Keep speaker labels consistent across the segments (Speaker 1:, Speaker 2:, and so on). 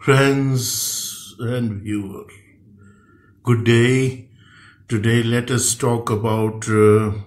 Speaker 1: Friends and viewers, good day. Today let us talk about the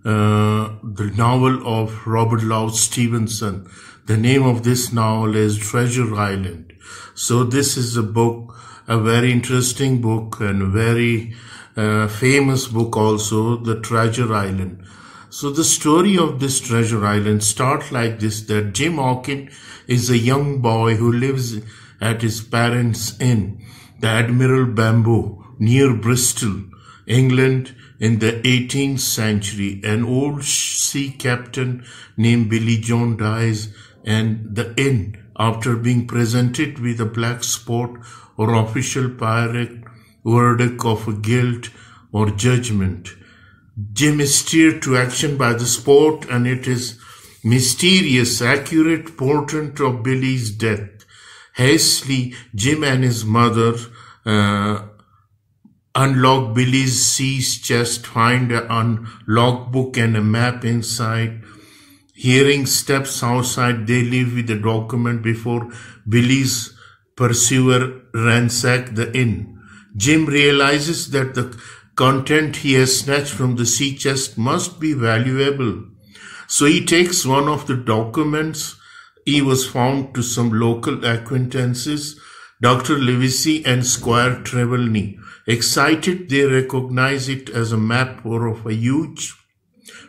Speaker 1: novel of Robert Louise Stevenson. The name of this novel is Treasure Island. So this is a book, a very interesting book and very famous book also, the Treasure Island. So the story of this Treasure Island starts like this, that Jim Hawkins is a young boy who lives at his parents' inn, the Admiral Bamboo, near Bristol, England, in the 18th century. An old sea captain named Billy John dies, and the inn, after being presented with a black spot or official pirate verdict of guilt or judgment, Jim is steered to action by the sport, and it is mysterious, accurate portent of Billy's death. Hastily, Jim and his mother unlock Billy's seized chest, find an logbook and a map inside. Hearing steps outside, they leave with the document before Billy's pursuer ransack the inn. Jim realizes that the content he has snatched from the sea chest must be valuable. So he takes one of the documents he was found to some local acquaintances, Dr. Livesey and Squire Trelawney. Excited, they recognize it as a map of a huge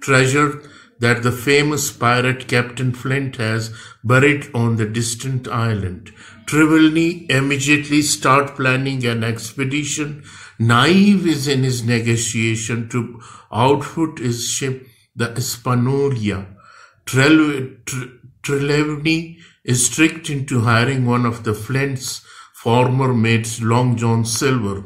Speaker 1: treasure that the famous pirate Captain Flint has buried on the distant island. Trelawney immediately starts planning an expedition. Naive is in his negotiation to outfit his ship, the Hispaniola. Trelawney is tricked into hiring one of the Flint's former mates, Long John Silver,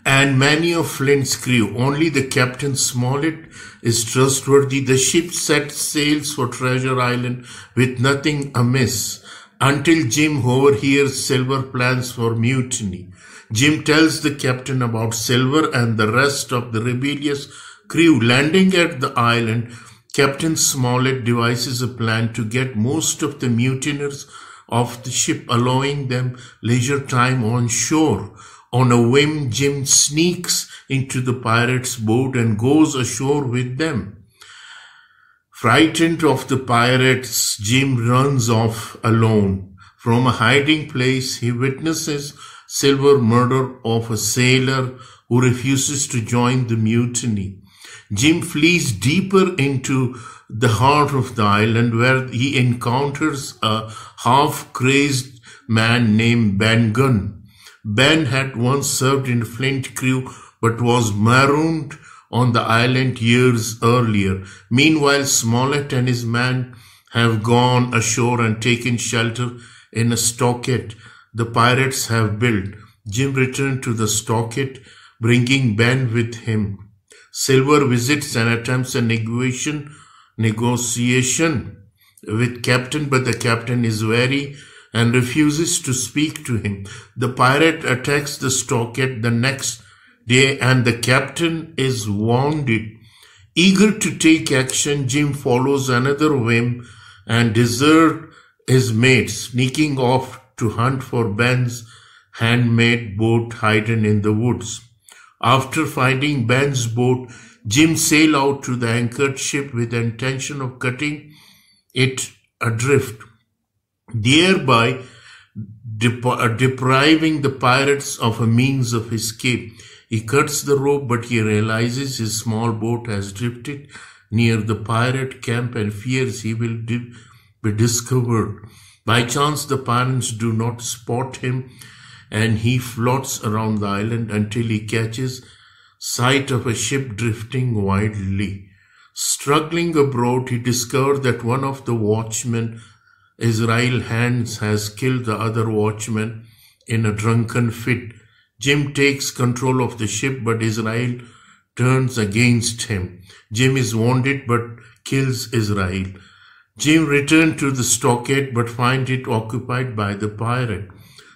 Speaker 1: and many of Flint's crew. Only the Captain Smollett is trustworthy. The ship sets sails for Treasure Island with nothing amiss, until Jim overhears Silver plans for mutiny. Jim tells the captain about Silver and the rest of the rebellious crew. Landing at the island, Captain Smollett devises a plan to get most of the mutineers off the ship, allowing them leisure time on shore. On a whim, Jim sneaks into the pirates' boat and goes ashore with them. Frightened of the pirates, Jim runs off alone. From a hiding place, he witnesses Silver murder of a sailor who refuses to join the mutiny. Jim flees deeper into the heart of the island, where he encounters a half-crazed man named Ben Gunn. Ben had once served in Flint crew but was marooned on the island years earlier. Meanwhile, Smollett and his men have gone ashore and taken shelter in a stockade the pirates have built. Jim returned to the stockade, bringing Ben with him. Silver visits and attempts a negotiation with Captain, but the Captain is wary and refuses to speak to him. The pirate attacks the stockade the next day, and the Captain is wounded. Eager to take action, Jim follows another whim and deserts his mates, sneaking off to hunt for Ben's handmade boat hidden in the woods. After finding Ben's boat, Jim sails out to the anchored ship with the intention of cutting it adrift, thereby depriving the pirates of a means of escape. He cuts the rope, but he realizes his small boat has drifted near the pirate camp and fears he will be discovered. By chance, the pirates do not spot him, and he floats around the island until he catches sight of a ship drifting wildly. Struggling abroad, he discovers that one of the watchmen, Israel Hands, has killed the other watchman in a drunken fit. Jim takes control of the ship, but Israel turns against him. Jim is wounded but kills Israel. Jim returns to the stockade but finds it occupied by the pirate.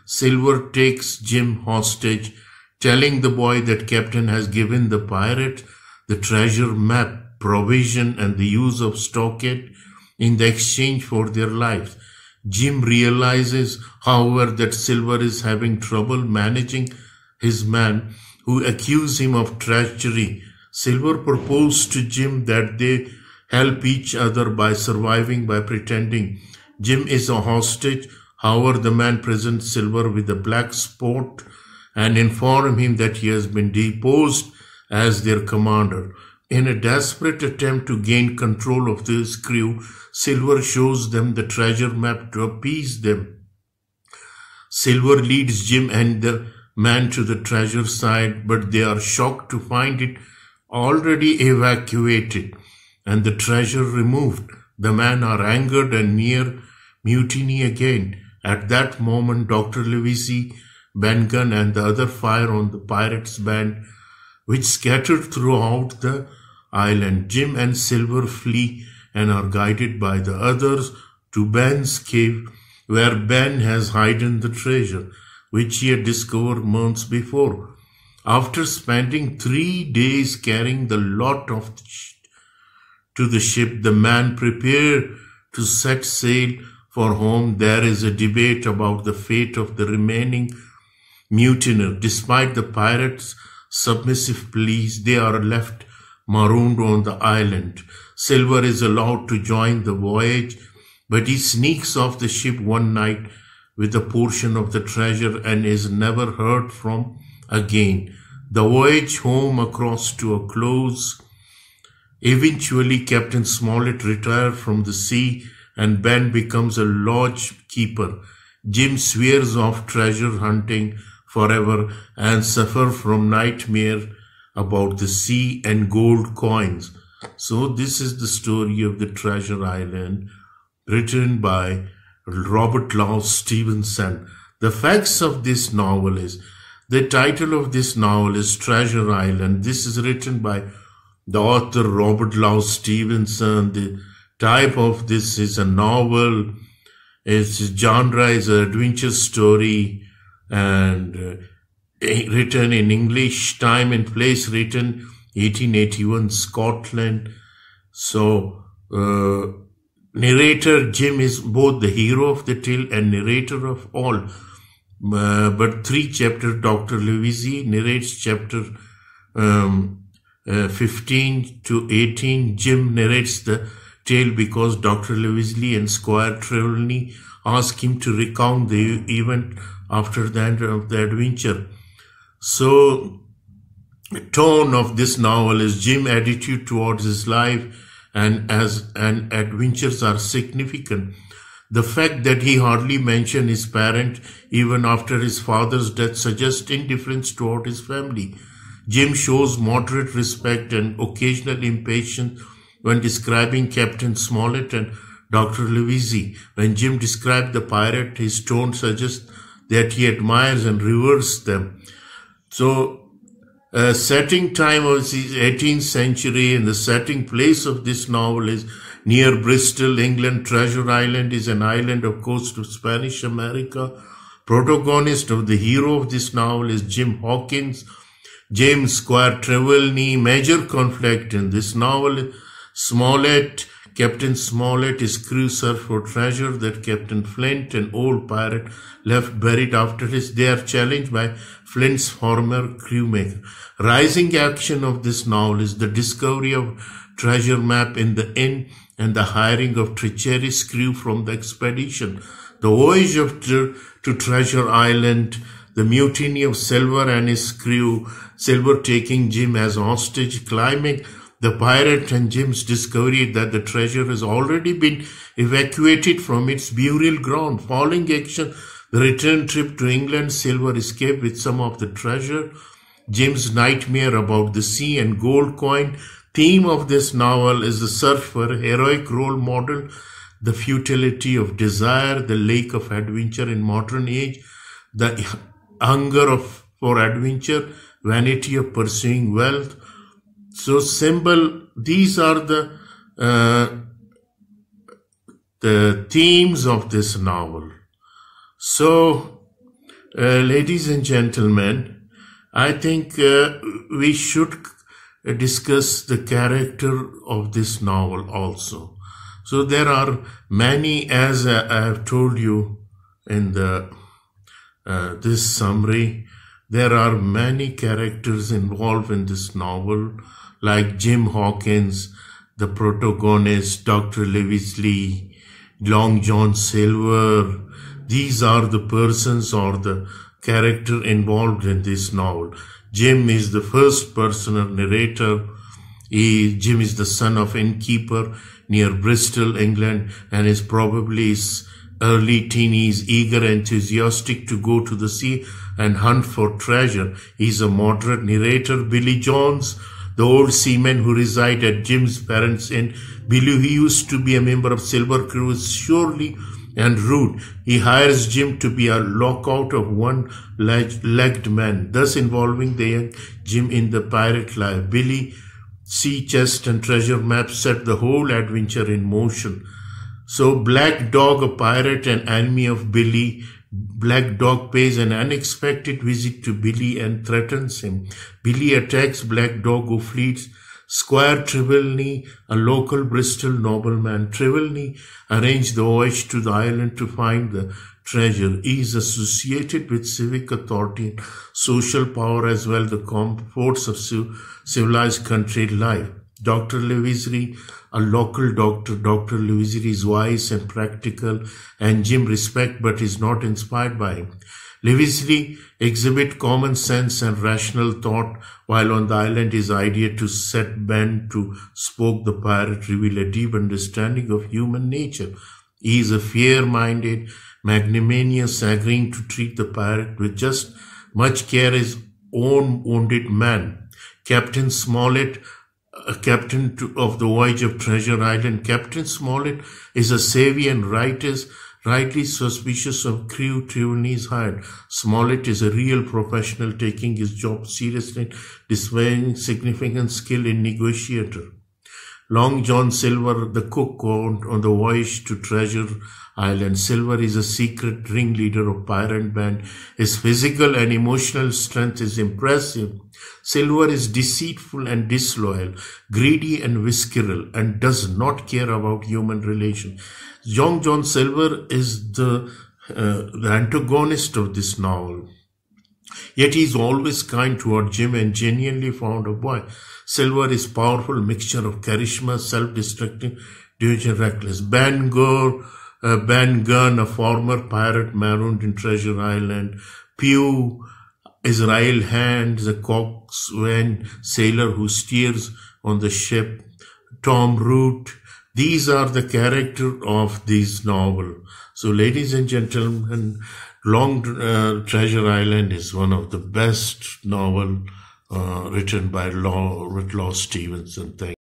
Speaker 1: Silver takes Jim hostage, telling the boy that Captain has given the pirate the treasure map, provision, and the use of stockade in the exchange for their lives. Jim realizes, however, that Silver is having trouble managing his men who accuse him of treachery. Silver proposed to Jim that they help each other by surviving by pretending Jim is a hostage. However, the man presents Silver with a black spot and inform him that he has been deposed as their commander. In a desperate attempt to gain control of his crew, Silver shows them the treasure map to appease them. Silver leads Jim and the man to the treasure site, but they are shocked to find it already evacuated and the treasure removed. The men are angered and near mutiny again. At that moment, Dr. Louise Stevenson and the other fire on the pirates' band, which scattered throughout the island. Jim and Silver flee and are guided by the others to Ben's cave, where Ben has hidden the treasure, which he had discovered months before. After spending 3 days carrying the lot to the ship, the man prepared to set sail for home. There is a debate about the fate of the remaining mutineer. Despite the pirates' submissive pleas, they are left marooned on the island. Silver is allowed to join the voyage, but he sneaks off the ship one night with a portion of the treasure and is never heard from again. The voyage home across to a close. Eventually, Captain Smollett retired from the sea and Ben becomes a lodge keeper. Jim swears off treasure hunting forever and suffers from nightmare about the sea and gold coins. So this is the story of the Treasure Island, written by Robert Louise Stevenson. The facts of this novel is, the title of this novel is Treasure Island. This is written by the author Robert Louise Stevenson. The type of this is a novel. Its genre is an adventure story and written in English. Time and place written 1881 Scotland. So narrator Jim is both the hero of the tale and narrator of all. But 3 chapters, Dr. Louise narrates chapter 15 to 18. Jim narrates the tale because Dr. Louise and Squire Trelawney ask him to recount the event after the end of the adventure. So, the tone of this novel is Jim's attitude towards his life and adventures are significant. The fact that he hardly mentioned his parent even after his father's death suggests indifference toward his family. Jim shows moderate respect and occasional impatience when describing Captain Smollett and Dr. Louise. When Jim describes the pirate, his tone suggests that he admires and reveres them. So, setting time was the 18th century and the setting place of this novel is near Bristol, England. Treasure Island is an island of coast of Spanish America. Protagonist of the hero of this novel is Jim Hawkins. James Squire Trelawney. Major conflict in this novel, Smollett. Captain Smollett, his crew search for treasure that Captain Flint, an old pirate, left buried after his. They are challenged by Flint's former crewmate. Rising action of this novel is the discovery of treasure map in the inn and the hiring of treacherous crew from the expedition. The voyage to Treasure Island, the mutiny of Silver and his crew, Silver taking Jim as hostage, climbing the pirate and Jim's discovery that the treasure has already been evacuated from its burial ground. Following action, the return trip to England, Silver escaped with some of the treasure. Jim's nightmare about the sea and gold coin. Theme of this novel is the search for a heroic role model, the futility of desire, the lack of adventure in modern age, the hunger for adventure, vanity of pursuing wealth. So these are the themes of this novel. So, ladies and gentlemen, I think we should discuss the character of this novel also. So there are many, as I have told you in the this summary, there are many characters involved in this novel, like Jim Hawkins, the protagonist, Dr. Leavesley, Long John Silver. These are the persons or the character involved in this novel. Jim is the first person narrator. Jim is the son of innkeeper near Bristol, England, and is probably his early teenies, eager, enthusiastic to go to the sea and hunt for treasure. He's a moderate narrator. Billy Jones, the old seaman who resided at Jim's parents' inn. Billy, he used to be a member of Silver Crew, is surely and rude. He hires Jim to be a lookout of one-legged man, thus involving the young Jim in the pirate life. Billy, sea chest and treasure map set the whole adventure in motion. So Black Dog, a pirate and enemy of Billy, Black Dog pays an unexpected visit to Billy and threatens him. Billy attacks Black Dog, who flees. Squire Trelawney, a local Bristol nobleman. Trelawney arranged the voyage to the island to find the treasure. He is associated with civic authority and social power, as well as the comforts of civilized country life. Dr. Leavesley, a local doctor. Dr. Leavesley is wise and practical, and Jim respects but is not inspired by him. Leavesley exhibits common sense and rational thought, while on the island his idea to set Ben to spoke the pirate reveal a deep understanding of human nature. He is a fair-minded, magnanimous, agreeing to treat the pirate with just much care as own wounded man. Captain Smollett, captain of the voyage of Treasure Island. Captain Smollett is a savvy and rightly suspicious of crew Trelawney is hired. Smollett is a real professional, taking his job seriously, displaying significant skill in negotiator. Long John Silver, the cook on the voyage to Treasure Island. Silver is a secret ringleader of pirate band. His physical and emotional strength is impressive. Silver is deceitful and disloyal, greedy and visceral, and does not care about human relations. Long John Silver is the antagonist of this novel. Yet he is always kind toward Jim and genuinely fond of boy. Silver is powerful mixture of charisma, self-destructive, and reckless. Ben Gunn, a former pirate marooned in Treasure Island. Pew, Israel Hand, the coxswain sailor who steers on the ship. Tom Root. These are the characters of this novel. So, ladies and gentlemen, Treasure Island is one of the best novels written by Robert Louise Stevenson. Thank you.